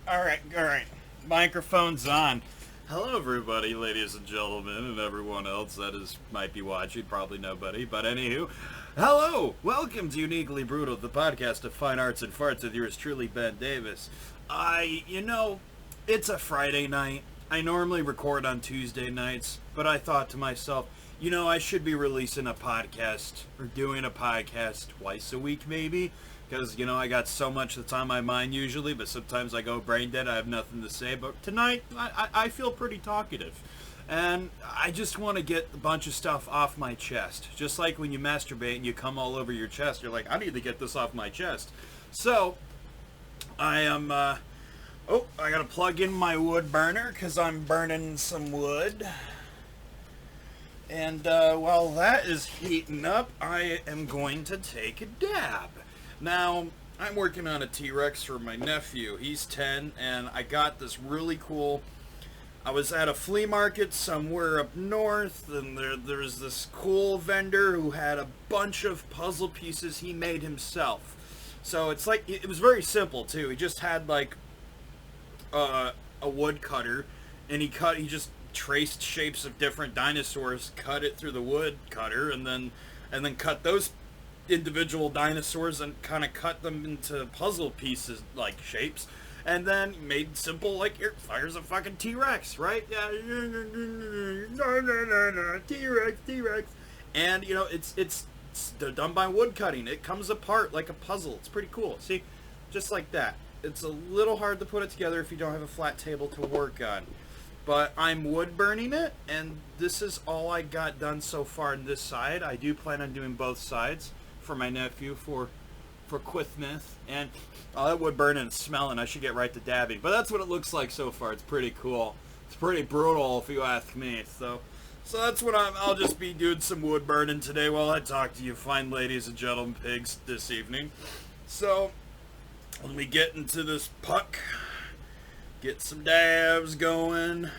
All right. Microphone's on. Hello, everybody, ladies and gentlemen, and everyone else that might be watching. Probably nobody, but anywho, hello. Welcome to Uniquely Brutal, the podcast of fine arts and farts with yours truly, Ben Davis. It's a Friday night. I normally record on Tuesday nights, but I thought to myself, I should be releasing a podcast or doing a podcast twice a week, maybe. Because, I got so much that's on my mind usually, but sometimes I go brain dead, I have nothing to say. But tonight, I feel pretty talkative. And I just want to get a bunch of stuff off my chest. Just like when you masturbate and you come all over your chest, you're like, I need to get this off my chest. So, I am, I gotta plug in my wood burner, because I'm burning some wood. And while that is heating up, I am going to take a dab. Now, I'm working on a T-Rex for my nephew. He's 10, and I got this really cool... I was at a flea market somewhere up north, and there's this cool vendor who had a bunch of puzzle pieces he made himself. So it's like, it was very simple, too. He just had, like, a wood cutter, and he just traced shapes of different dinosaurs, cut it through the wood cutter, and then cut those individual dinosaurs and kind of cut them into puzzle pieces like shapes, and then made simple, like, here, fires a fucking T-Rex, right? Yeah, T-Rex, and it's done by wood cutting. It comes apart like a puzzle. It's pretty cool. See, just like that. It's a little hard to put it together if you don't have a flat table to work on. But I'm wood burning it, and this is all I got done so far on this side. I do plan on doing both sides for my nephew for Quithmith, and all that wood burning and smelling, I should get right to dabbing. But that's what it looks like so far. It's pretty cool. It's pretty brutal if you ask me. So that's what I'll just be doing some wood burning today while I talk to you fine ladies and gentlemen pigs this evening. So let me get into this puck. Get some dabs going.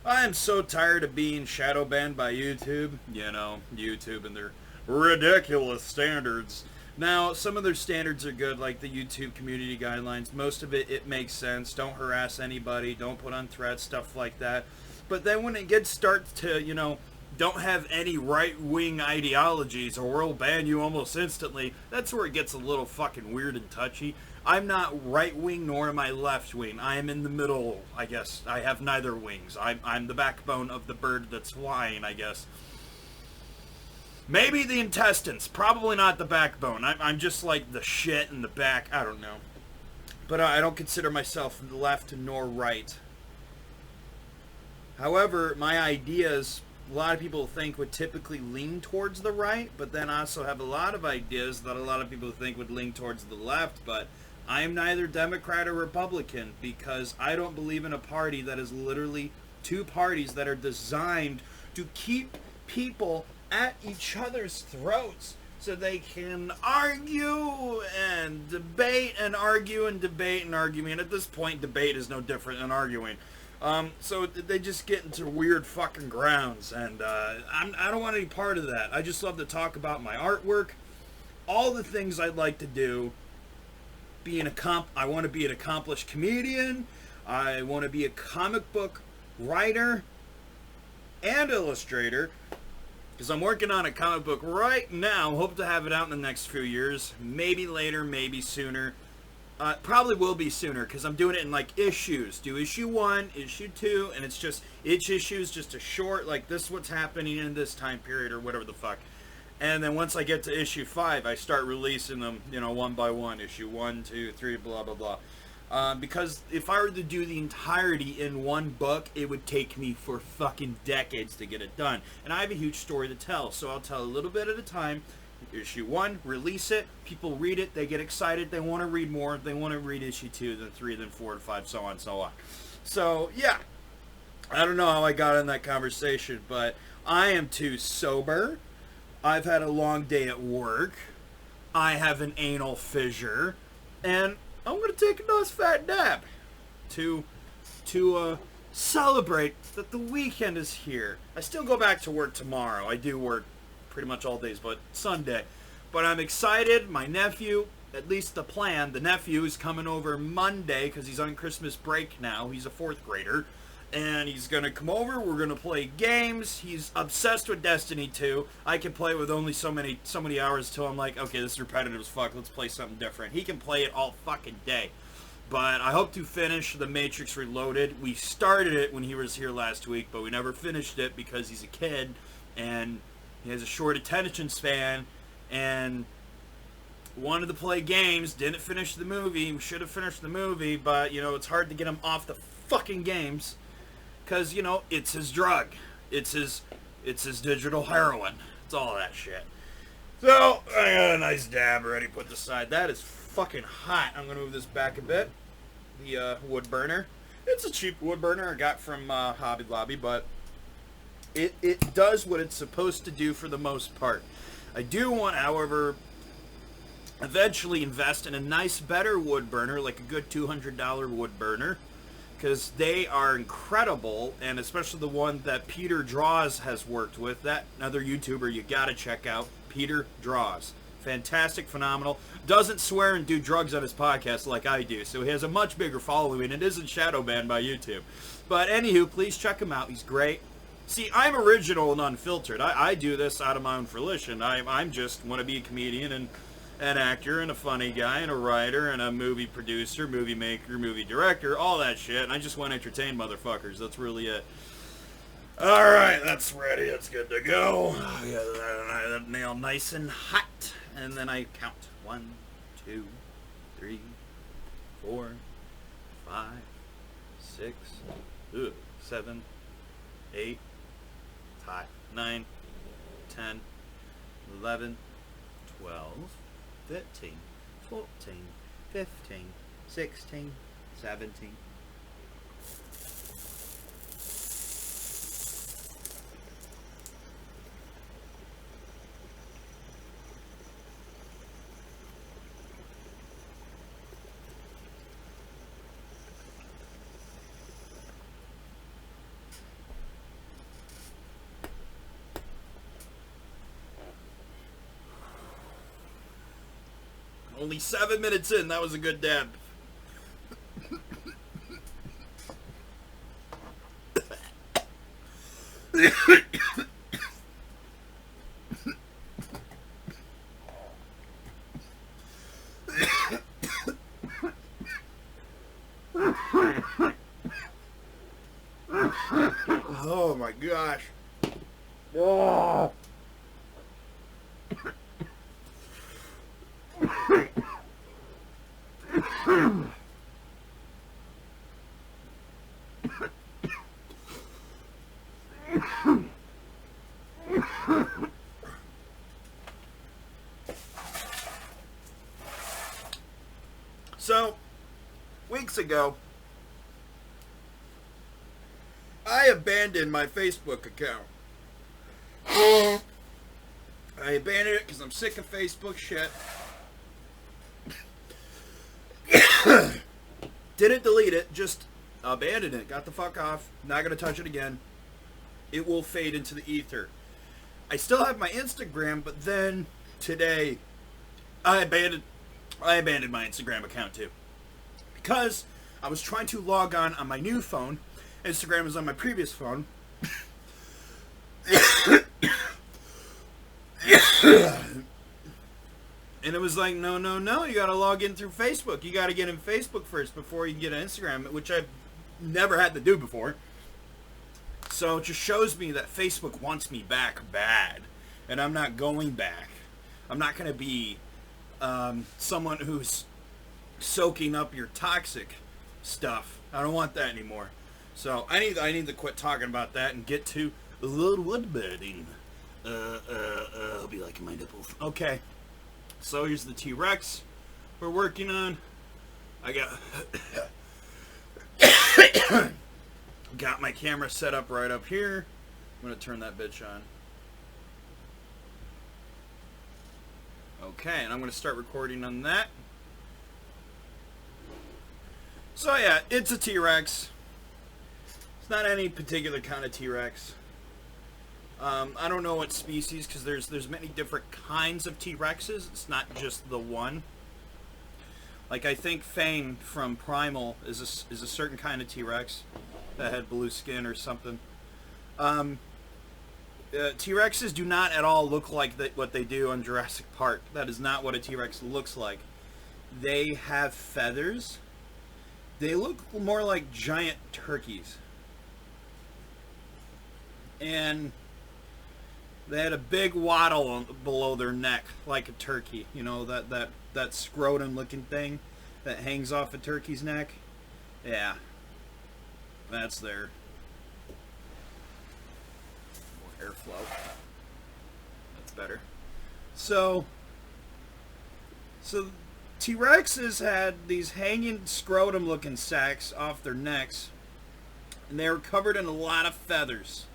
I am so tired of being shadow banned by YouTube. YouTube and their ridiculous standards. Now, some of their standards are good, like the YouTube community guidelines. Most of it makes sense. Don't harass anybody. Don't put on threats, stuff like that. But then when it starts to, don't have any right-wing ideologies or we'll ban you almost instantly, that's where it gets a little fucking weird and touchy. I'm not right-wing nor am I left-wing. I am in the middle, I guess. I have neither wings. I'm the backbone of the bird that's flying, I guess. Maybe the intestines. Probably not the backbone. I'm just like the shit in the back. I don't know. But I don't consider myself left nor right. However, my ideas, a lot of people think would typically lean towards the right, but then I also have a lot of ideas that a lot of people think would lean towards the left, but I am neither Democrat or Republican because I don't believe in a party that is literally two parties that are designed to keep people at each other's throats so they can argue and debate and argue and debate and argue. And at this point, debate is no different than arguing. So they just get into weird fucking grounds, and I don't want any part of that. I just love to talk about my artwork, all the things I'd like to do. I want to be an accomplished comedian. I want to be a comic book writer and illustrator. Because I'm working on a comic book right now. Hope to have it out in the next few years. Maybe later, maybe sooner. Probably will be sooner because I'm doing it in like issues. Do issue 1, issue 2, and it's just each issue is just a short, like this is what's happening in this time period or whatever the fuck. And then once I get to issue 5, I start releasing them, one by one. Issue 1, 2, 3, blah, blah, blah. Because if I were to do the entirety in one book, it would take me for fucking decades to get it done. And I have a huge story to tell, so I'll tell a little bit at a time. Issue 1, release it, people read it, they get excited, they want to read more, they want to read issue 2, then 3, then 4, and 5, so on and so on. So, yeah. I don't know how I got in that conversation, but I am too sober. I've had a long day at work. I have an anal fissure. And I'm going to take a nice fat dab to celebrate that the weekend is here. I still go back to work tomorrow. I do work pretty much all days but Sunday. But I'm excited. My nephew, at least the plan. The nephew is coming over Monday because he's on Christmas break now. He's a 4th grader. And he's going to come over. We're going to play games. He's obsessed with Destiny 2. I can play with only so many hours till I'm like, okay, this is repetitive as fuck. Let's play something different. He can play it all fucking day. But I hope to finish The Matrix Reloaded. We started it when he was here last week, but we never finished it because he's a kid and he has a short attention span and wanted to play games, didn't finish the movie. We should have finished the movie, but, you know, it's hard to get him off the fucking games because, you know, it's his drug. It's his digital heroin. It's all that shit. So, I got a nice dab already put aside. That is fucking hot. I'm going to move this back a bit. The wood burner. It's a cheap wood burner I got from Hobby Lobby, but it does what it's supposed to do for the most part. I do want, however, eventually invest in a nice, better wood burner, like a good $200 wood burner, because they are incredible, and especially the one that Peter Draws has worked with. That another YouTuber you gotta check out, Peter Draws. Fantastic, phenomenal. Doesn't swear and do drugs on his podcast like I do, so he has a much bigger following, and it isn't shadow banned by YouTube. But anywho, please check him out. He's great. See, I'm original and unfiltered. I do this out of my own fruition. I'm just want to be a comedian and an actor and a funny guy and a writer and a movie producer, movie maker, movie director, all that shit. And I just want to entertain motherfuckers. That's really it. All right, that's ready. That's good to go. Yeah, that nail nice and hot. And then I count 1, 2, 3, 4, 5, 6, 7, 8. It's hot. 9, 10, 11, 12. 13, 14, 15, 16, 17. Only 7 minutes in, that was a good dab. Oh my gosh. Oh. So, weeks ago, I abandoned my Facebook account. I abandoned it because I'm sick of Facebook shit. Didn't delete it, just abandoned it. Got the fuck off. Not going to touch it again. It will fade into the ether. I still have my Instagram, but then today I abandoned my Instagram account too. Because I was trying to log on my new phone. Instagram was on my previous phone. And it was like, no, you gotta log in through Facebook. You gotta get in Facebook first before you can get an Instagram, which I've never had to do before. So it just shows me that Facebook wants me back bad. And I'm not going back. I'm not gonna be someone who's soaking up your toxic stuff. I don't want that anymore. So I need to quit talking about that and get to a little wood burning. I'll be liking my nipples. Okay. So here's the T-Rex we're working on. I got my camera set up right up here. I'm gonna turn that bitch on. Okay, and I'm gonna start recording on that. So yeah, it's a T-Rex. It's not any particular kind of T-Rex. I don't know what species, because there's many different kinds of T-Rexes. It's not just the one. Like, I think Fane from Primal is a certain kind of T-Rex that had blue skin or something. T-Rexes do not at all look like what they do on Jurassic Park. That is not what a T-Rex looks like. They have feathers. They look more like giant turkeys. And they had a big waddle below their neck, like a turkey. You know, that scrotum-looking thing that hangs off a turkey's neck? Yeah. That's there. More airflow. That's better. So T-Rexes had these hanging scrotum-looking sacs off their necks, and they were covered in a lot of feathers.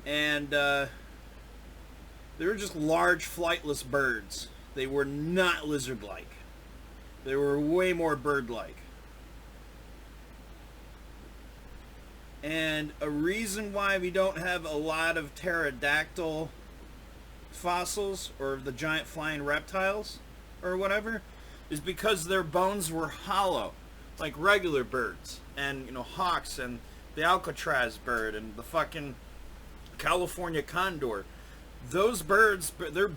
And they were just large, flightless birds. They were not lizard-like. They were way more bird-like. And a reason why we don't have a lot of pterodactyl fossils or the giant flying reptiles or whatever is because their bones were hollow, like regular birds, and, you know, hawks and the Alcatraz bird and the fucking California condor. Those birds, their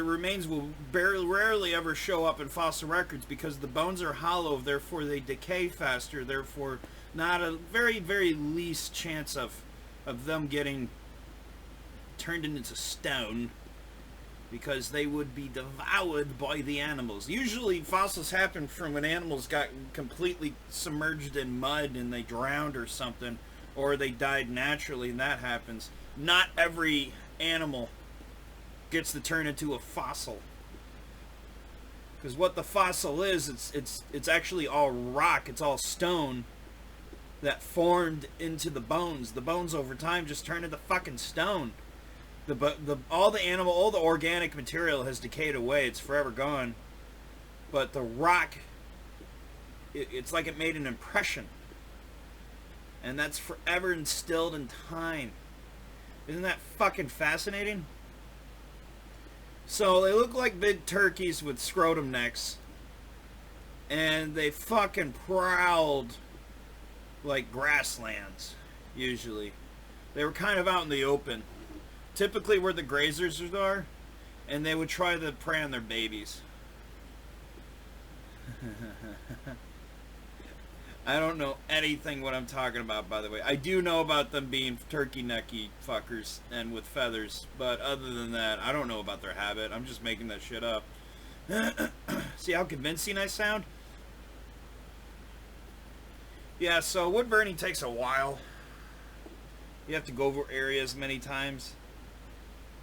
remains will rarely ever show up in fossil records because the bones are hollow, therefore they decay faster, therefore not a very, very least chance of them getting turned into stone, because they would be devoured by the animals. Usually fossils happen from when animals got completely submerged in mud and they drowned or something, or they died naturally, and that happens. Not every animal gets to turn into a fossil, because what the fossil is, it's actually all rock, it's all stone that formed into the bones. The bones over time just turn into fucking stone. All the organic material has decayed away, it's forever gone, but the rock, it's like it made an impression, and that's forever instilled in time. Isn't that fucking fascinating? So they look like big turkeys with scrotum necks, and they fucking prowled like grasslands, usually. They were kind of out in the open, typically where the grazers are, and they would try to prey on their babies. I don't know anything what I'm talking about, by the way. I do know about them being turkey necky fuckers and with feathers, but other than that, I don't know about their habit. I'm just making that shit up. See how convincing I sound? Yeah, so wood burning takes a while. You have to go over areas many times.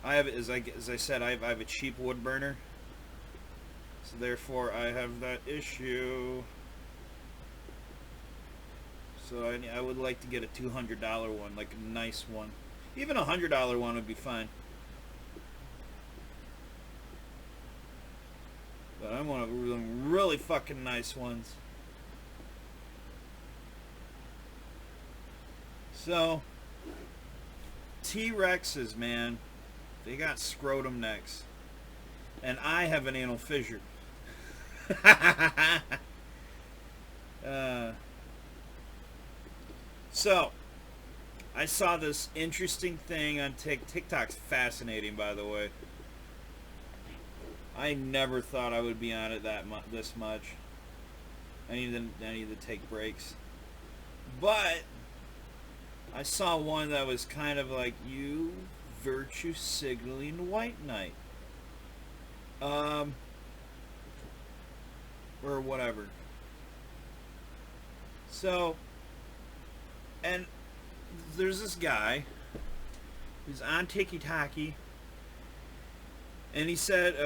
I have, as I said, I have a cheap wood burner, so therefore I have that issue. So I would like to get a $200 one, like a nice one. Even a $100 one would be fine. But I want really fucking nice ones. So, T-Rexes, man, they got scrotum necks. And I have an anal fissure. So, I saw this interesting thing on TikTok's fascinating, by the way. I never thought I would be on it this much. I need to take breaks. But I saw one that was kind of like, you virtue signaling white knight. Or whatever. So, and there's this guy who's on TikTok, and he said,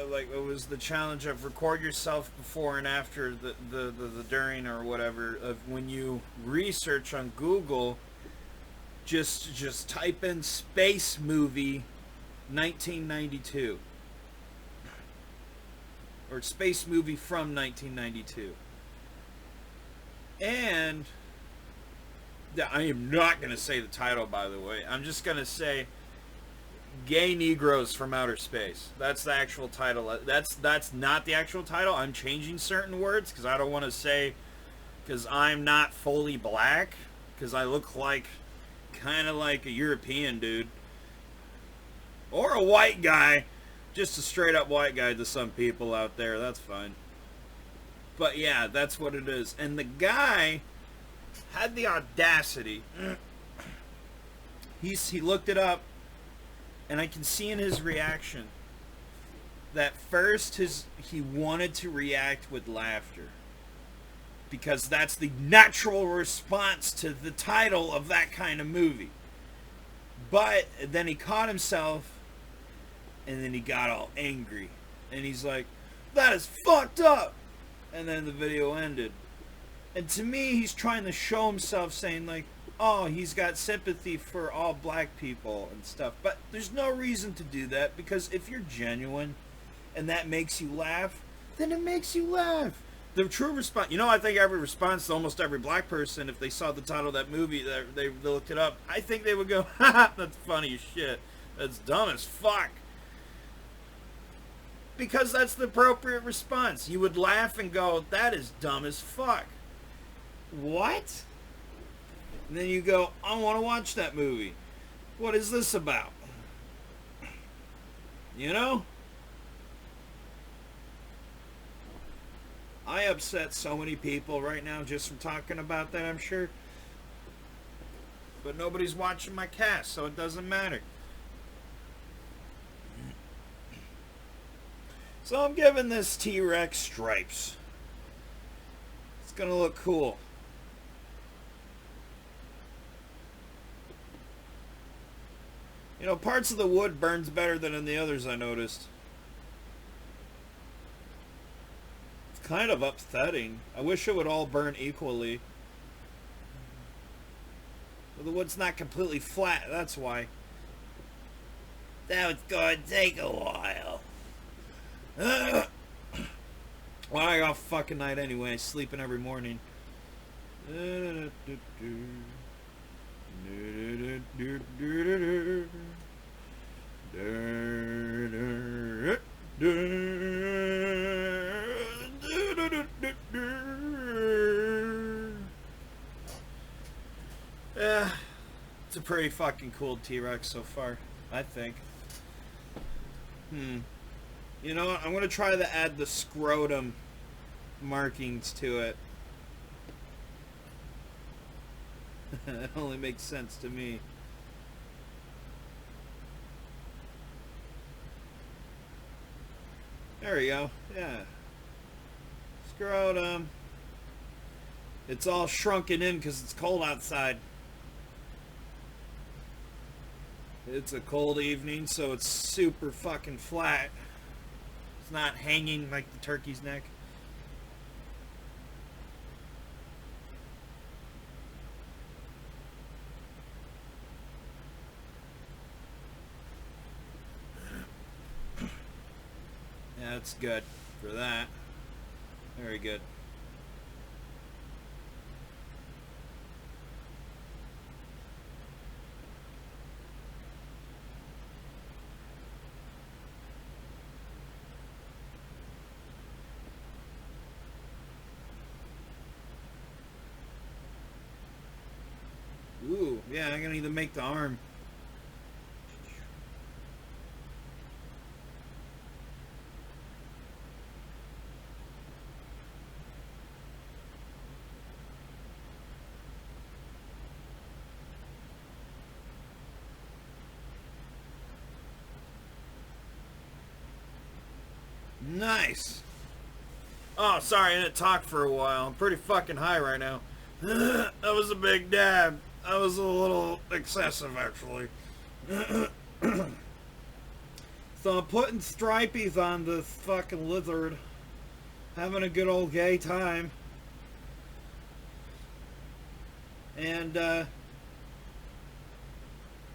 like, it was the challenge of record yourself before and after the during or whatever of when you research on Google. Just type in space movie 1992 or space movie from 1992, and I am not going to say the title, by the way. I'm just going to say Gay Negroes from Outer Space. That's the actual title. That's not the actual title. I'm changing certain words because I don't want to say, because I'm not fully black, because I look like kind of like a European dude or a white guy, just a straight up white guy to some people out there. That's fine. But yeah, that's what it is. And the guy had the audacity. He looked it up, and I can see in his reaction that first he wanted to react with laughter, because that's the natural response to the title of that kind of movie. But then he caught himself, and then he got all angry, and he's like, "That is fucked up," and then the video ended. And to me, he's trying to show himself, saying like, oh, he's got sympathy for all black people and stuff. But there's no reason to do that, because if you're genuine and that makes you laugh, then it makes you laugh. The true response, I think every response to almost every black person, if they saw the title of that movie, they looked it up, I think they would go, haha, that's funny as shit. That's dumb as fuck. Because that's the appropriate response. You would laugh and go, that is dumb as fuck. What? And then you go, I want to watch that movie. What is this about? I upset so many people right now just from talking about that, I'm sure. But nobody's watching my cast, so it doesn't matter. So I'm giving this T-Rex stripes. It's going to look cool. Parts of the wood burns better than in the others, I noticed. It's kind of upsetting. I wish it would all burn equally. Well, the wood's not completely flat, that's why. That was going to take a while. Well, I got a fucking night anyway, sleeping every morning. Yeah, it's a pretty fucking cool T-Rex so far, I think. You know what? I'm going to try to add the scrotum markings to it. It only makes sense to me. There we go. Yeah. Scrotum. It's all shrunken in because it's cold outside. It's a cold evening, so it's super fucking flat. It's not hanging like the turkey's neck. Yeah, that's good for that. Very good. Ooh, yeah, I'm gonna need to make the arm. Nice. Oh, sorry, I didn't talk for a while. I'm pretty fucking high right now. That was a big dab. That was a little excessive, actually. So I'm putting stripies on this fucking lizard. Having a good old gay time. And,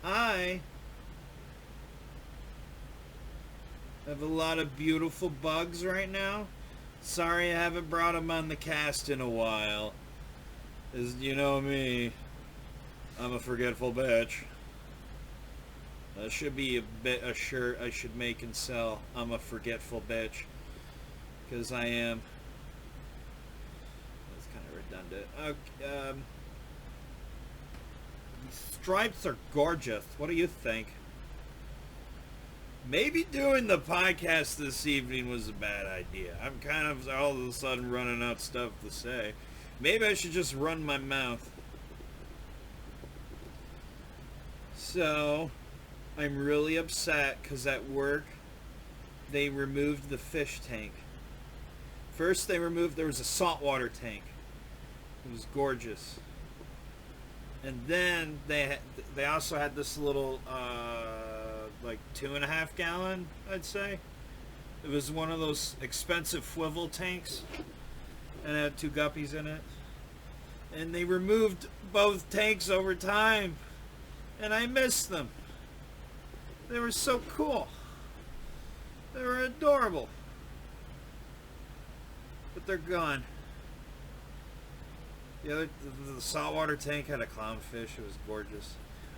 I have a lot of beautiful bugs right now. Sorry I haven't brought them on the cast in a while. As you know me, I'm a forgetful bitch. Should be a shirt I should make and sell. I'm a forgetful bitch. Because I am. That's kind of redundant. Okay, these stripes are gorgeous. What do you think? Maybe doing the podcast this evening was a bad idea. I'm kind of all of a sudden running out stuff to say. Maybe I should just run my mouth. So, I'm really upset because at work, they removed the fish tank. First there was a saltwater tank. It was gorgeous. And then they also had this little, like 2.5 gallon, I'd say. It was one of those expensive swivel tanks. And it had 2 guppies in it. And they removed both tanks over time. And I missed them. They were so cool. They were adorable. But they're gone. The saltwater tank had a clownfish. It was gorgeous.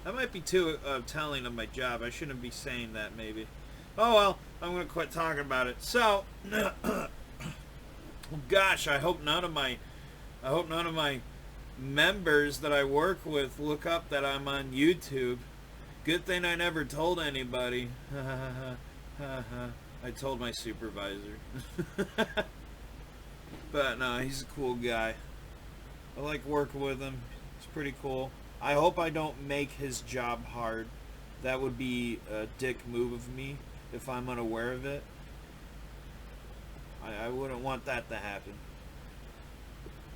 I might be too telling of my job. I shouldn't be saying that, maybe. Oh well, I'm gonna quit talking about it. So, gosh, I hope none of my members that I work with look up that I'm on YouTube. Good thing I never told anybody. I told my supervisor. But no, he's a cool guy. I like working with him. It's pretty cool. I hope I don't make his job hard. That would be a dick move of me if I'm unaware of it. I wouldn't want that to happen.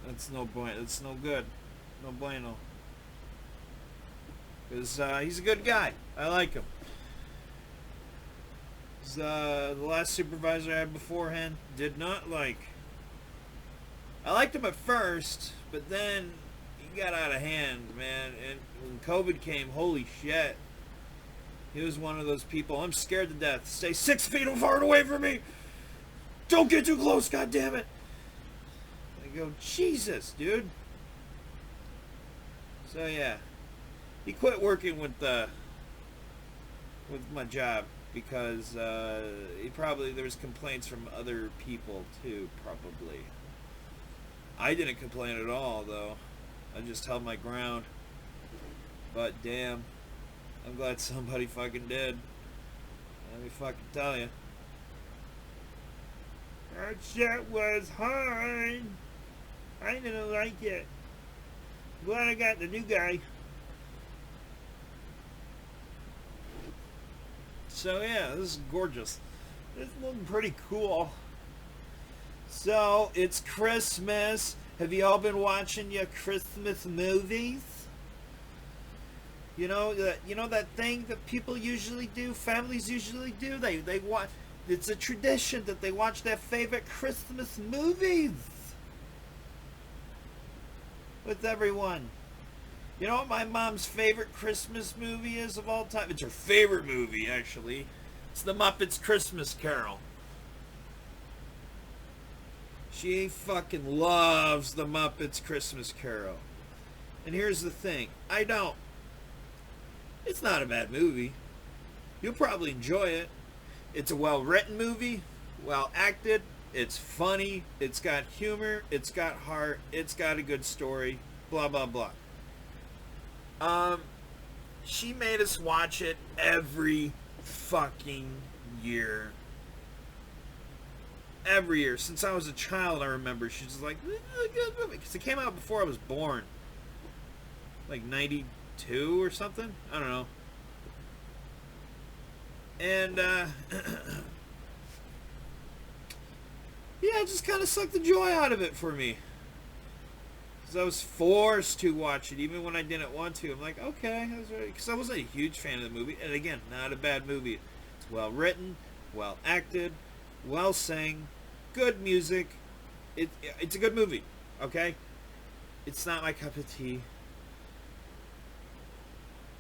That's no point. That's no good. No bueno. Because he's a good guy. I like him. The last supervisor I had beforehand did not like. I liked him at first, but then he got out of hand, man. And when COVID came, holy shit. He was one of those people. I'm scared to death. Stay 6 feet far away from me. Don't get too close, goddammit. I go, Jesus, dude. So yeah, he quit working with my job because there was complaints from other people too, probably. I didn't complain at all, though. I just held my ground. But damn, I'm glad somebody fucking did. Let me fucking tell you. That shit was hard. I didn't like it. Glad I got the new guy. So yeah, this is gorgeous. It's looking pretty cool. So it's Christmas. Have you all been watching your Christmas movies? You know that thing that people usually do, families usually do. They watch. It's a tradition that they watch their favorite Christmas movies with everyone. You know what my mom's favorite Christmas movie is of all time? It's her favorite movie, actually. It's The Muppets Christmas Carol. She fucking loves The Muppets Christmas Carol. And here's the thing. I don't. It's not a bad movie. You'll probably enjoy it. It's a well-written movie, well-acted. It's funny. It's got humor. It's got heart. It's got a good story. Blah, blah, blah. She made us watch it every fucking year. Every year. Since I was a child, I remember. She's just like, this is a good movie. Because it came out before I was born. Like 92 or something? I don't know. And, yeah, it just kind of sucked the joy out of it for me. Because I was forced to watch it, even when I didn't want to. I'm like, okay, that's right. Because I wasn't a huge fan of the movie. And again, not a bad movie. It's well written, well acted, well sang, good music. It's a good movie, okay? It's not my cup of tea.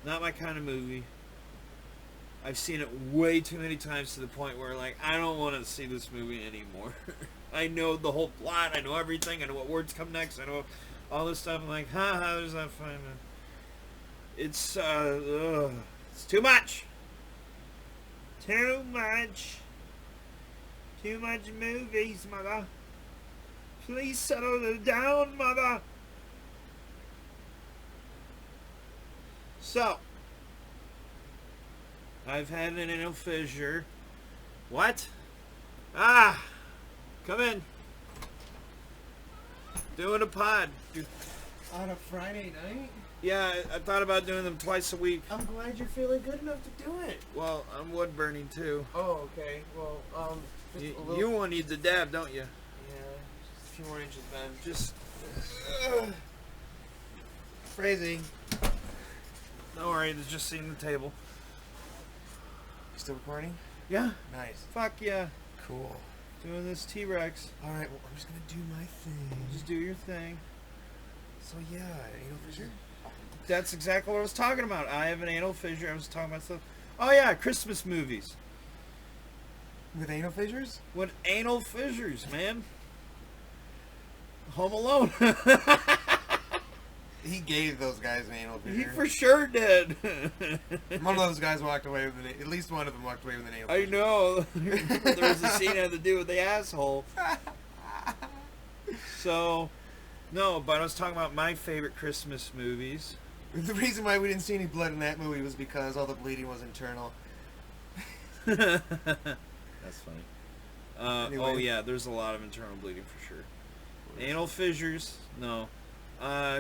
Not my kind of movie. I've seen it way too many times to the point where, like, I don't want to see this movie anymore. I know the whole plot. I know everything. I know what words come next. I know all this stuff. I'm like, there's that fine, man. It's too much. Too much. Too much movies, mother. Please settle it down, mother. So, I've had an anal fissure. What? Ah! Come in. Doing a pod. On a Friday night? Yeah, I thought about doing them twice a week. I'm glad you're feeling good enough to do it. Well, I'm wood burning too. Oh, okay. Well, just a little... You won't need the dab, don't you? Yeah, just a few more inches, man. Just... Phrasing. Don't worry, it's just sitting at the table. You still recording? Yeah. Nice. Fuck yeah. Cool. Doing this T-Rex. Alright, well, I'm just gonna do my thing. Just do your thing. So, yeah, anal fissure? That's exactly what I was talking about. I have an anal fissure. I was talking about stuff. Oh yeah, Christmas movies. With anal fissures? With anal fissures, man. Home Alone. He gave those guys an anal fissure. He for sure did. One of those guys walked away with an... At least one of them walked away with an anal I fissure. know. There was a scene that had to do with the asshole. So, no, but I was talking about my favorite Christmas movies. The reason why we didn't see any blood in that movie was because all the bleeding was internal. That's funny. Anyway. Oh yeah, there's a lot of internal bleeding for sure. Anal fissures, no.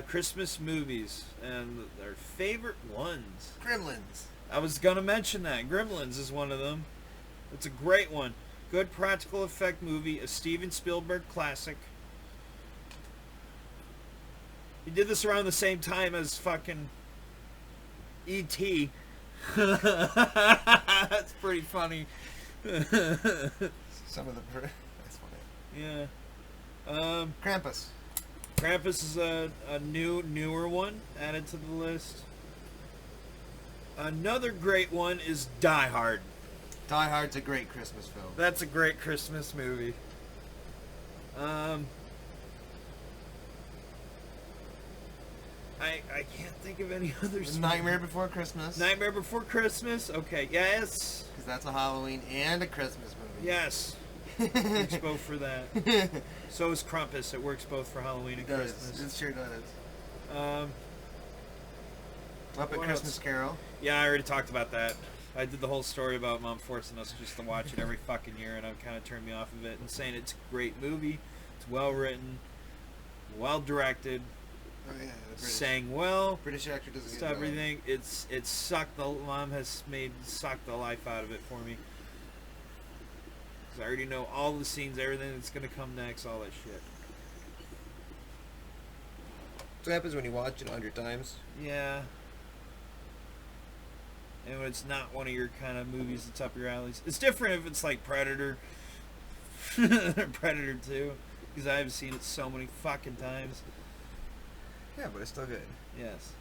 Christmas movies and their favorite ones. Gremlins. I was gonna mention that. Gremlins is one of them. It's a great one. Good practical effect movie, a Steven Spielberg classic. He did this around the same time as fucking E.T. That's pretty funny. Some of the... That's funny. Yeah. Krampus. Krampus is a newer one added to the list. Another great one is Die Hard. Die Hard's a great Christmas film. That's a great Christmas movie. I can't think of any others. Nightmare Before Christmas. Nightmare Before Christmas. Okay, yes. Because that's a Halloween and a Christmas movie. Yes. Works both for that. So is Krampus. It works both for Halloween and Christmas. It sure does. Up at What Christmas else? Carol. Yeah, I already talked about that. I did the whole story about Mom forcing us just to watch it every fucking year, and I've kind of turned me off of it and saying it's a great movie. It's well written, well directed, Oh yeah, the British, sang well, British actor does a good stuff, job. everything. It sucked. The Mom has sucked the life out of it for me. 'Cause I already know all the scenes, everything that's gonna come next, all that shit. What happens when you watch it 100 times? Yeah. And when it's not one of your kind of movies that's up your alleys. It's different if it's like Predator. Predator 2. Because I have seen it so many fucking times. Yeah, but it's still good. Yes.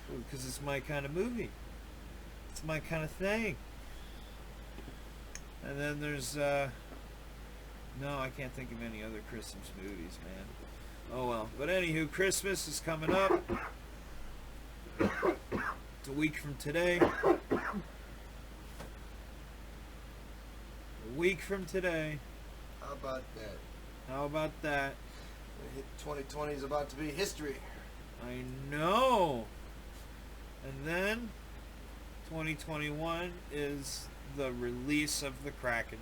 Because it's my kind of movie. It's my kind of thing. And then there's, no, I can't think of any other Christmas movies, man. Oh well. But anywho, Christmas is coming up. It's a week from today. A week from today. How about that? How about that? 2020 is about to be history. I know. And then 2021 is the release of the Kraken.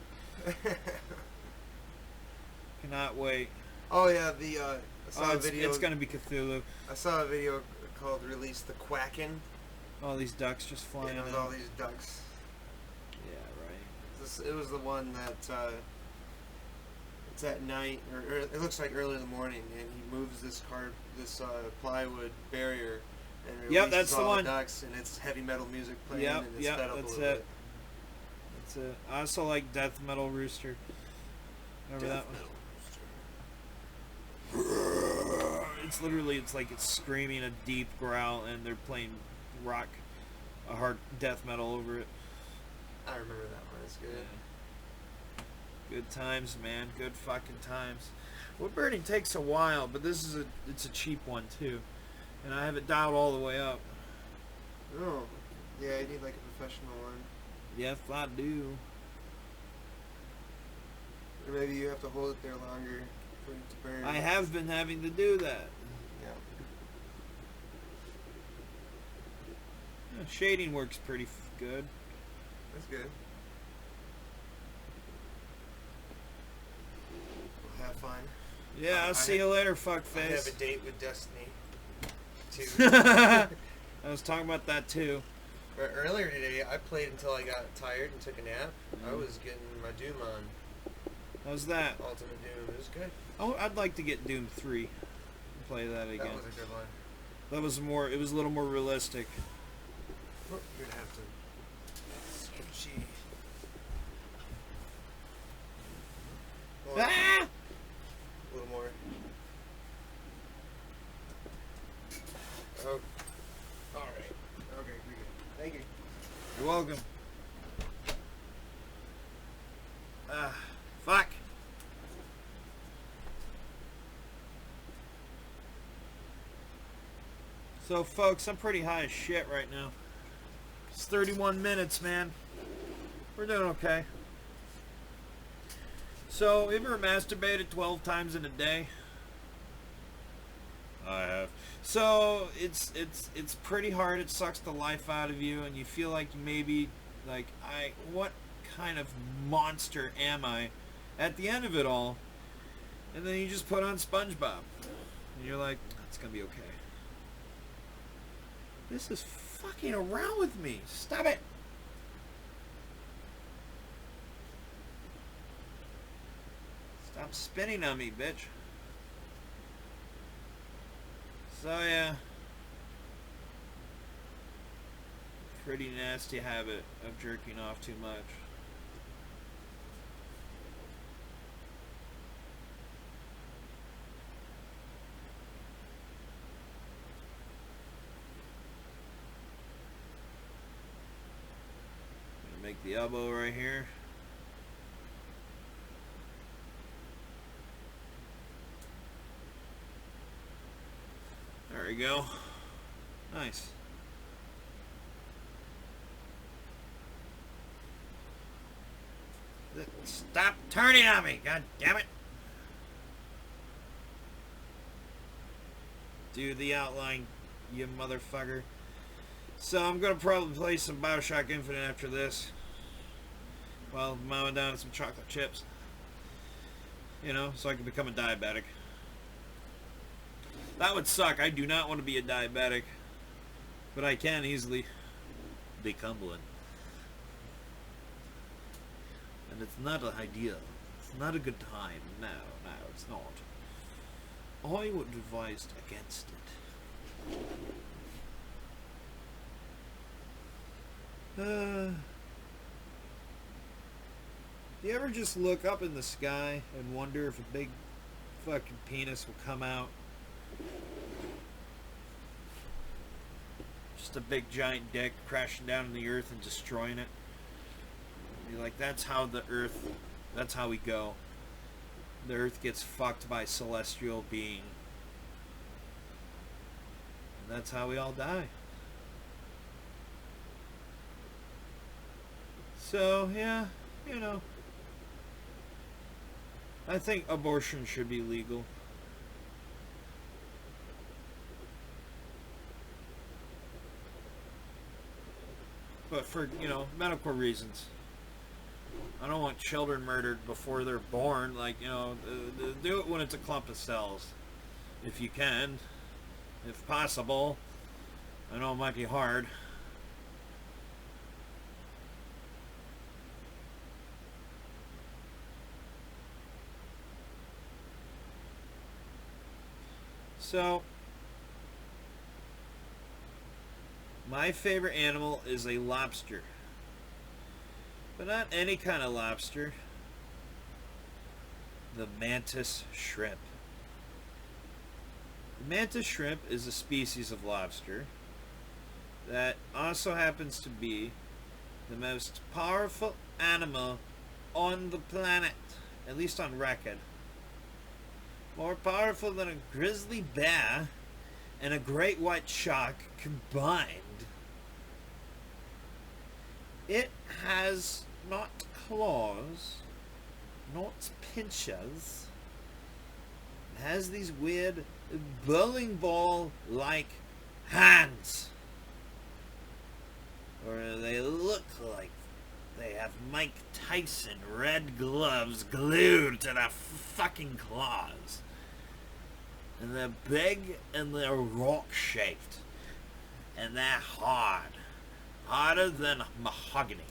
Cannot wait. Oh yeah, I saw a video. It's gonna be Cthulhu. I saw a video called "Release the Quacken." All these ducks just flying And it was out. all these ducks. Yeah, right. It was the one that it's at night, or it looks like early in the morning, and he moves this plywood barrier, and releases that's the all one. the ducks, and it's heavy metal music playing, Yep, and it's yep, sped up that's a little it. That's it. I also like Death Metal Rooster. Remember Death that one? metal. It's literally, it's like it's screaming a deep growl, and they're playing rock, a hard death metal over it. I remember that one. It's good. Yeah. Good times, man. Good fucking times. Wood burning takes a while, but this is it's a cheap one too, and I have it dialed all the way up. Oh, yeah. You need like a professional one. Yes, I do. Or maybe you have to hold it there longer for it to burn. I have been having to do that. Yeah. Yeah, shading works pretty good. That's good. We'll have fun. Yeah, I'll see you later, fuckface. I have a date with Destiny. I was talking about that too. But earlier today, I played until I got tired and took a nap. I was getting my Doom on. How's that? Ultimate Doom. It was good. Oh, I'd like to get Doom 3. Play that again. That was a good one. That was more. It was a little more realistic. Oh, you're gonna have to. Sketchy. Ah! A little more. Oh. All right. Okay, we good. Thank you. You're welcome. Fuck. So, folks, I'm pretty high as shit right now. It's 31 minutes, man. We're doing okay. So, you ever masturbated 12 times in a day? I have. So, it's pretty hard. It sucks the life out of you, and you feel like maybe, like, what kind of monster am I at the end of it all? And then you just put on SpongeBob. And you're like, it's going to be okay. This is fucking around with me. Stop it. Stop spinning on me, bitch. So, yeah. Pretty nasty habit of jerking off too much. Make the elbow right here. There we go. Nice. Stop turning on me, god damn it. Do the outline, you motherfucker. So I'm gonna probably play some BioShock Infinite after this. While mowing down some chocolate chips. You know, so I can become a diabetic. That would suck. I do not want to be a diabetic. But I can easily become one. And it's not an idea. It's not a good time. No, it's not. I would advise against it. Do you ever just look up in the sky and wonder if a big fucking penis will come out? Just a big giant dick crashing down on the earth and destroying it. You're like, that's how the earth, that's how we go. The earth gets fucked by a celestial being. And that's how we all die. So, yeah, you know. I think abortion should be legal. But for, you know, medical reasons. I don't want children murdered before they're born. Like, you know, do it when it's a clump of cells. If you can. If possible. I know it might be hard. So, my favorite animal is a lobster. But not any kind of lobster. The mantis shrimp. The mantis shrimp is a species of lobster that also happens to be the most powerful animal on the planet, at least on record. More powerful than a grizzly bear and a great white shark combined. It has not claws, not pinchers. It has these weird bowling ball-like hands. Or they look like they have Mike Tyson red gloves glued to their fucking claws. And they're big and they're rock-shaped. And they're hard. Harder than mahogany.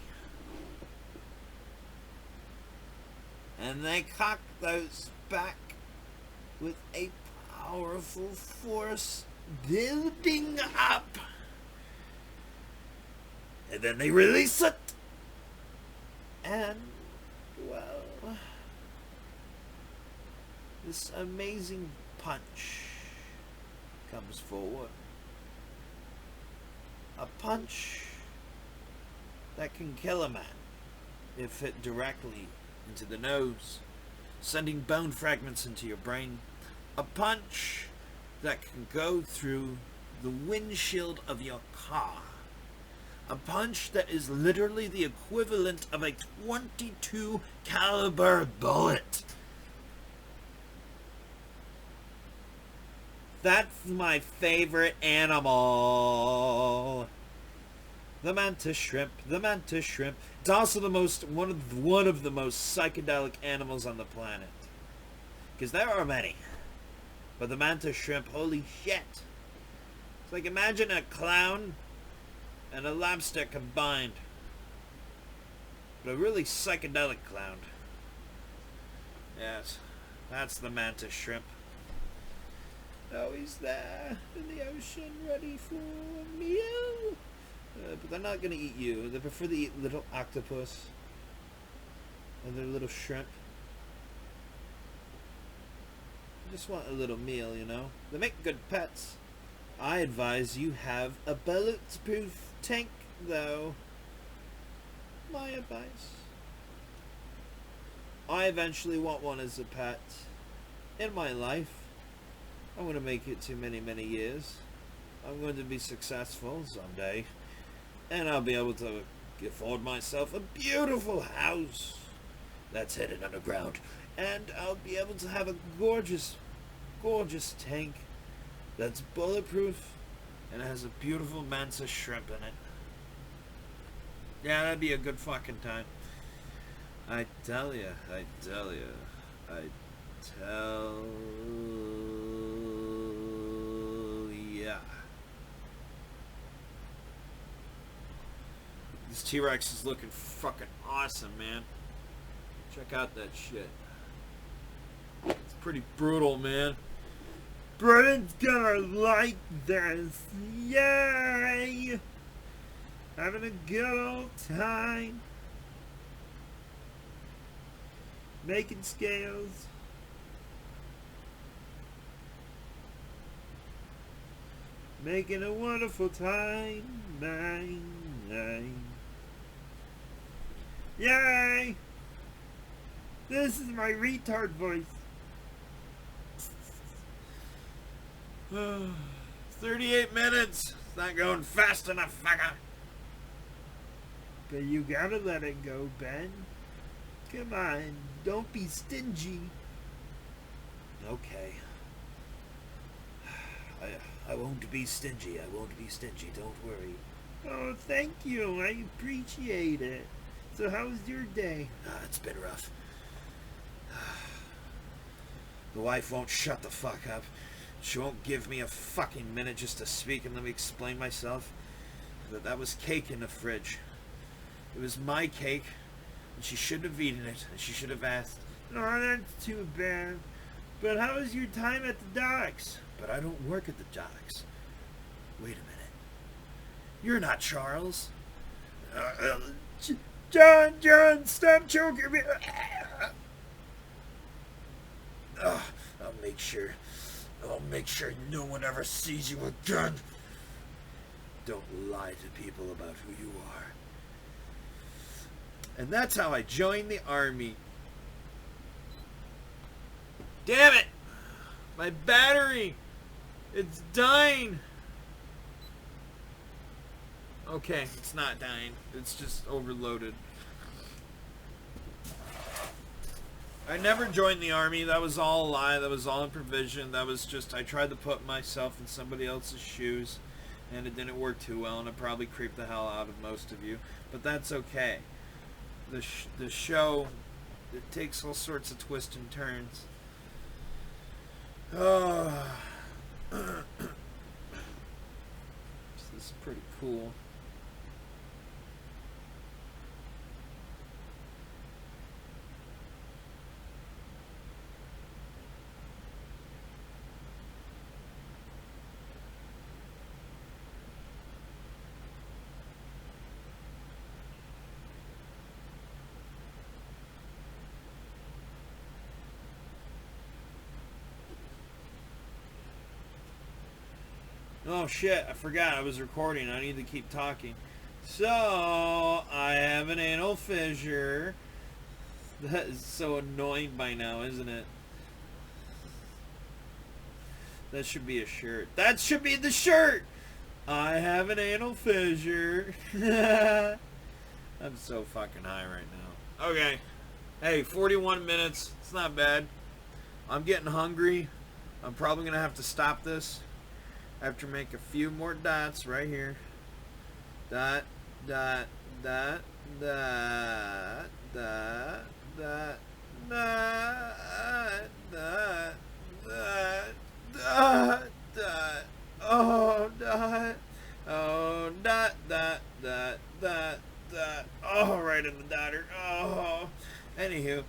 And they cock those back with a powerful force building up. And then they release it. And, well, this amazing punch comes forward. A punch that can kill a man if hit directly into the nose, sending bone fragments into your brain. A punch that can go through the windshield of your car. A punch that is literally the equivalent of a .22 caliber bullet. That's my favorite animal. The mantis shrimp. The mantis shrimp. It's also one of the most psychedelic animals on the planet. Because there are many. But the mantis shrimp, holy shit. It's like, imagine a clown and a lobster combined. But a really psychedelic clown. Yes, that's the mantis shrimp. Oh, he's there in the ocean, ready for a meal. But they're not going to eat you. They prefer to eat little octopus. Or their little shrimp. They just want a little meal, you know. They make good pets. I advise you have a bulletproof tank, though. My advice. I eventually want one as a pet. In my life. I'm going to make it to many, many years. I'm going to be successful someday. And I'll be able to afford myself a beautiful house that's hidden underground. And I'll be able to have a gorgeous, gorgeous tank that's bulletproof and has a beautiful mantis shrimp in it. Yeah, that'd be a good fucking time. I tell ya. This T-Rex is looking fucking awesome, man. Check out that shit. It's pretty brutal, man. Brennan's gonna like this. Yay! Having a good old time. Making scales. Making a wonderful time. Yay! This is my retard voice. 38 minutes. It's not going fast enough, fucker. But you gotta let it go, Ben. Come on, don't be stingy. Okay. I won't be stingy. I won't be stingy. Don't worry. Oh, thank you. I appreciate it. So how was your day? It's been rough. The wife won't shut the fuck up. She won't give me a fucking minute just to speak and let me explain myself. That was cake in the fridge. It was my cake, and she shouldn't have eaten it, and she should have asked. Oh, that's too bad. But how was your time at the docks? But I don't work at the docks. Wait a minute. You're not Charles. John, stop choking me. I'll make sure no one ever sees you again. Don't lie to people about who you are. And that's how I joined the army. Damn it! My battery! It's dying! Okay, it's not dying. It's just overloaded. I never joined the army. That was all a lie. That was all improvisation. That was just, I tried to put myself in somebody else's shoes, and it didn't work too well, and it probably creeped the hell out of most of you. But that's okay. The show, it takes all sorts of twists and turns. Oh. This is pretty cool. Oh shit, I forgot I was recording. I need to keep talking. So, I have an anal fissure. That is so annoying by now, isn't it? That should be a shirt. That should be the shirt! I have an anal fissure. I'm so fucking high right now. Okay. Hey, 41 minutes. It's not bad. I'm getting hungry. I'm probably going to have to stop this. I have to make a few more dots right here. Dot, dot, dot, dot, dot, dot, dot, dot, dot, dot, dot, oh, dot, oh, dot, dot, dot, dot, dot, oh, right in the dotter, oh. Anywho,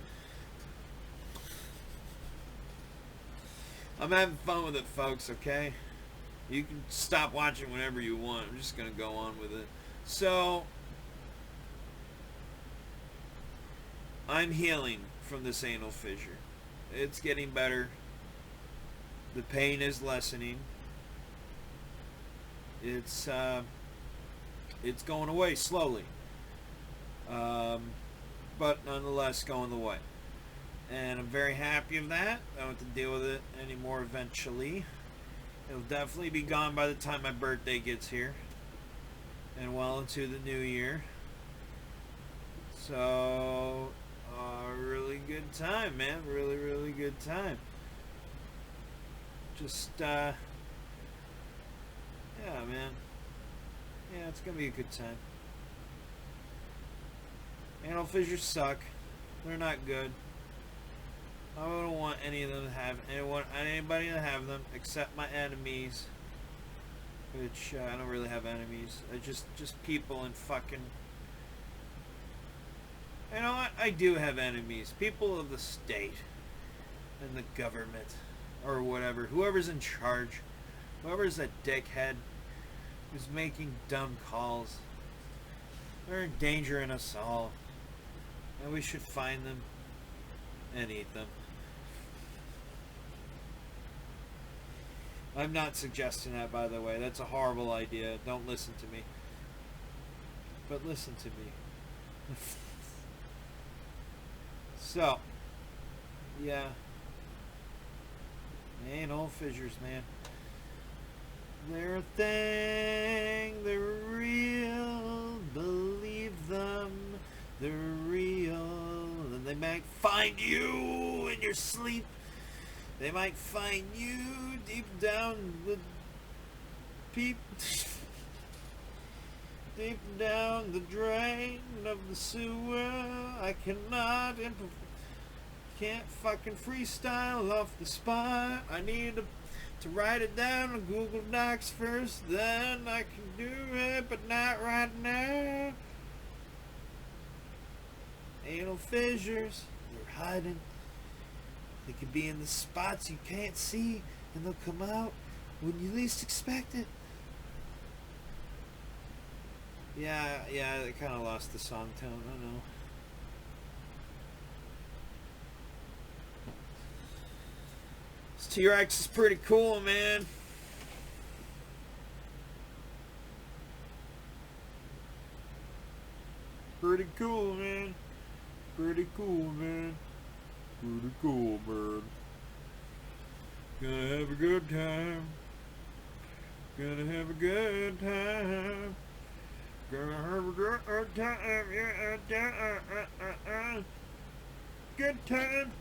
I'm having fun with it, folks, okay? You can stop watching whenever you want. I'm just going to go on with it. So, I'm healing from this anal fissure. It's getting better. The pain is lessening. It's going away slowly. But nonetheless going the way. And I'm very happy of that. I don't have to deal with it anymore eventually. It'll definitely be gone by the time my birthday gets here. And well into the new year. So, really good time, man. Really, really good time. Just, yeah, man. Yeah, it's gonna be a good time. Anal fissures suck. They're not good. I don't want any of them to have anybody to have them except my enemies, which I don't really have enemies. I just people and fucking. You know what? I do have enemies. People of the state and the government or whatever. Whoever's in charge, whoever's a dickhead who's making dumb calls. They're endangering us all, and we should find them and eat them. I'm not suggesting that, by the way. That's a horrible idea. Don't listen to me. But listen to me. So, yeah. Anal fissures, man. They're a thing. They're real. Believe them. They're real. And they might find you in your sleep. They might find you deep down the deep down the drain of the sewer. I can't fucking freestyle off the spot. I need to write it down on Google Docs first, then I can do it, but not right now. Anal fissures, they're hiding. They could be in the spots you can't see, and they'll come out when you least expect it. Yeah, I kind of lost the song tone, I know. This T-Rex is pretty cool, man. Pretty cool, man. Pretty cool, man. Pretty cool, man. Gonna have a good time. Gonna have a good time. Good time.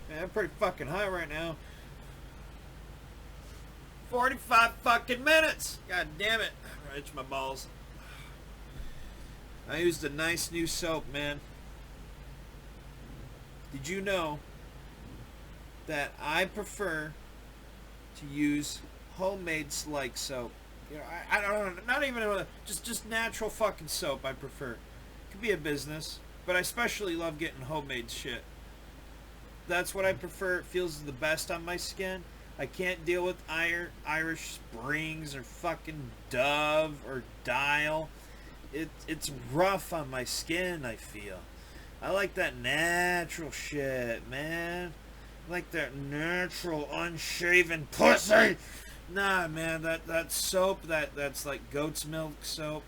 Man, I'm pretty fucking high right now. 45 fucking minutes! God damn it. I itch my balls. I used a nice new soap, man. Did you know that I prefer to use homemade like soap? You know, I don't know, not even just natural fucking soap I prefer. Could be a business, but I especially love getting homemade shit. That's what I prefer. It feels the best on my skin. I can't deal with Irish Springs or fucking Dove or Dial. It's rough on my skin, I feel. I like that natural shit, man. I like that natural unshaven pussy. Nah, man, that soap, that's like goat's milk soap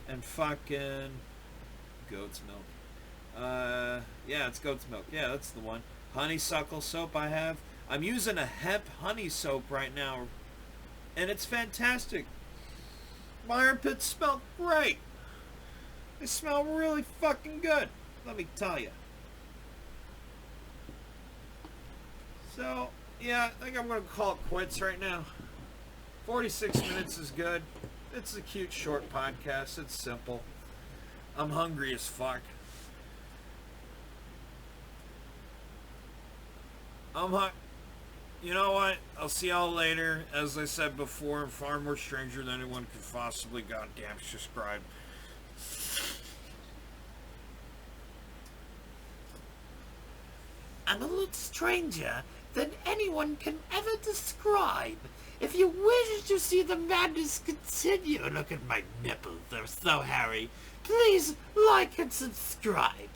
and fucking goat's milk. Yeah, it's goat's milk. Yeah, that's the one. Honeysuckle soap I have. I'm using a hemp honey soap right now, and it's fantastic. My armpits smell great. They smell really fucking good, let me tell you. So, yeah, I think I'm going to call it quits right now. 46 minutes is good. It's a cute, short podcast. It's simple. I'm hungry as fuck. You know what? I'll see y'all later. As I said before, I'm far more stranger than anyone could possibly goddamn subscribe. I'm a little stranger than anyone can ever describe. If you wish to see the madness continue, look at my nipples, they're so hairy. Please like and subscribe.